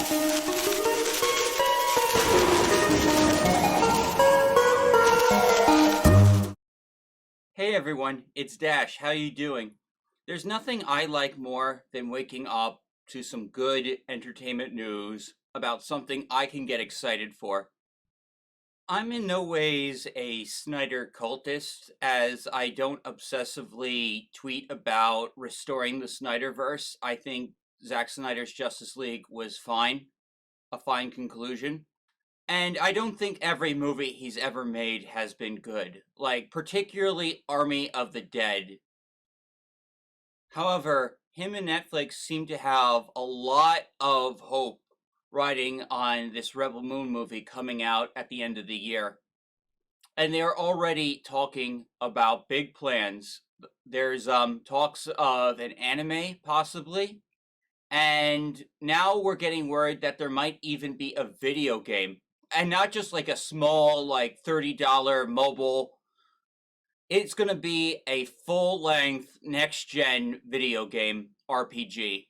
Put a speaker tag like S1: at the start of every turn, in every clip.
S1: Hey everyone, it's Dash. How you doing? There's nothing I like more than waking up to some good entertainment news about something I can get excited for. I'm in no ways a Snyder cultist, as I don't obsessively tweet about restoring the Snyderverse. I think Zack Snyder's Justice League was fine, a fine conclusion. And I don't think every movie he's ever made has been good, like particularly Army of the Dead. However, him and Netflix seem to have a lot of hope riding on this Rebel Moon movie coming out at the end of the year. And they're already talking about big plans. There's talks of an anime possibly, and now we're getting word that there might even be a video game, and not just like a small like $30 mobile. It's going to be a full-length next-gen video game RPG.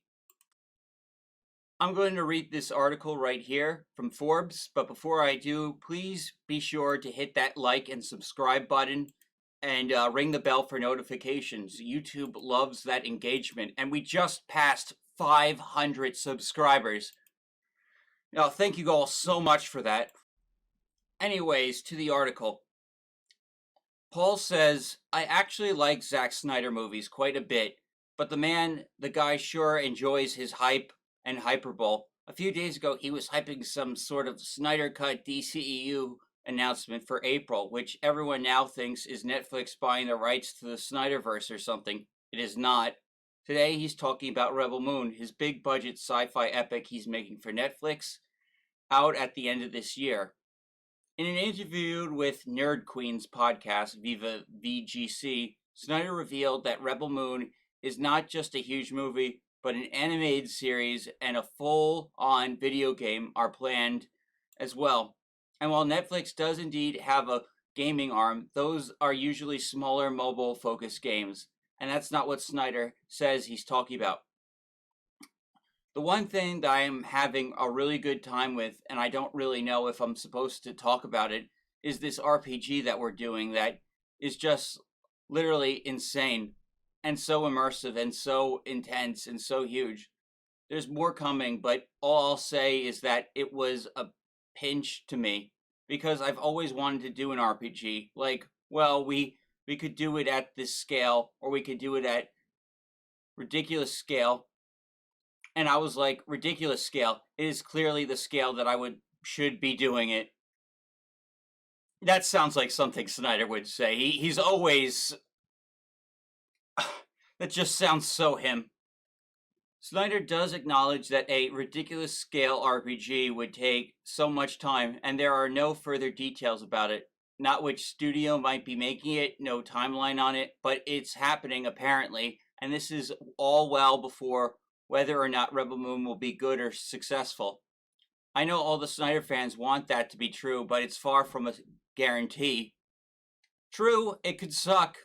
S1: I'm going to read this article right here from Forbes, but before I do, please be sure to hit that like and subscribe button and ring the bell for notifications. YouTube loves that engagement, and we just passed 500 subscribers. Now, thank you all so much for that. Anyways, to the article. Paul says, I actually like Zack Snyder movies quite a bit, but the guy sure enjoys his hype and hyperbole. A few days ago, he was hyping some sort of Snyder Cut DCEU announcement for April, which everyone now thinks is Netflix buying the rights to the Snyderverse or something. It is not. Today, he's talking about Rebel Moon, his big budget sci-fi epic he's making for Netflix, out at the end of this year. In an interview with Nerd Queen's podcast, Viva VGC, Snyder revealed that Rebel Moon is not just a huge movie, but an animated series and a full-on video game are planned as well. And while Netflix does indeed have a gaming arm, those are usually smaller mobile-focused games, and that's not what Snyder says he's talking about. The one thing that I am having a really good time with, and I don't really know if I'm supposed to talk about it, is this RPG that we're doing that is just literally insane and so immersive and so intense and so huge. There's more coming, but all I'll say is that it was a pinch to me because I've always wanted to do an RPG. Like, well, we could do it at this scale, or we could do it at ridiculous scale. And I was like, ridiculous scale. It is clearly the scale that should be doing it. That sounds like something Snyder would say. He's always... That just sounds so him. Snyder does acknowledge that a ridiculous scale RPG would take so much time, and there are no further details about it. Not which studio might be making it, no timeline on it, but it's happening apparently, and this is all well before whether or not Rebel Moon will be good or successful. I know all the Snyder fans want that to be true, but it's far from a guarantee. True, it could suck.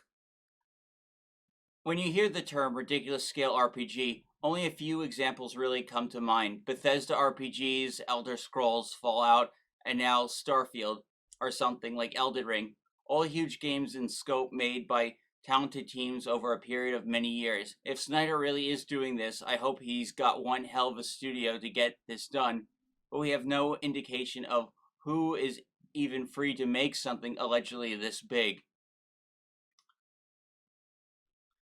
S1: When you hear the term ridiculous scale RPG, only a few examples really come to mind. Bethesda RPGs, Elder Scrolls, Fallout, and now Starfield, or something like Elden Ring. All huge games in scope made by talented teams over a period of many years. If Snyder really is doing this, I hope he's got one hell of a studio to get this done, but we have no indication of who is even free to make something allegedly this big.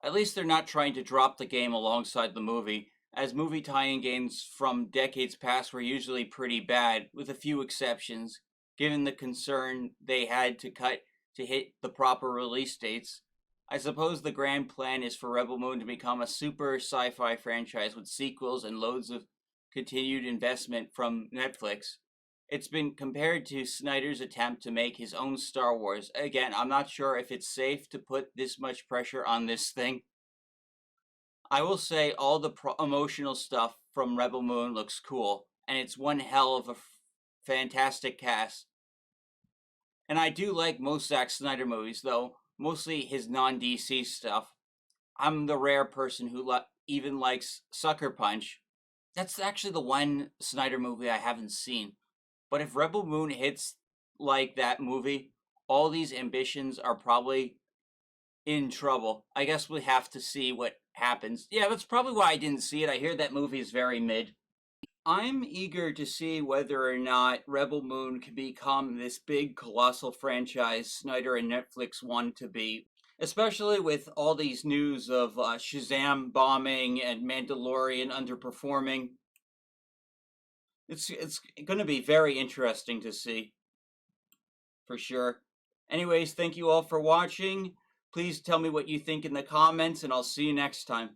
S1: At least they're not trying to drop the game alongside the movie, as movie tie-in games from decades past were usually pretty bad, with a few exceptions, given the concern they had to cut to hit the proper release dates. I suppose the grand plan is for Rebel Moon to become a super sci-fi franchise with sequels and loads of continued investment from Netflix. It's been compared to Snyder's attempt to make his own Star Wars. Again, I'm not sure if it's safe to put this much pressure on this thing. I will say all the emotional stuff from Rebel Moon looks cool, and it's one hell of a fantastic cast. And I do like most Zack Snyder movies, though, mostly his non-DC stuff. I'm the rare person who even likes Sucker Punch. That's actually the one Snyder movie I haven't seen. But if Rebel Moon hits like that movie, all these ambitions are probably in trouble. I guess we have to see what happens. Yeah, that's probably why I didn't see it. I hear that movie is very mid. I'm eager to see whether or not Rebel Moon can become this big, colossal franchise Snyder and Netflix want to be. Especially with all these news of Shazam bombing and Mandalorian underperforming. It's going to be very interesting to see, for sure. Anyways, thank you all for watching. Please tell me what you think in the comments, and I'll see you next time.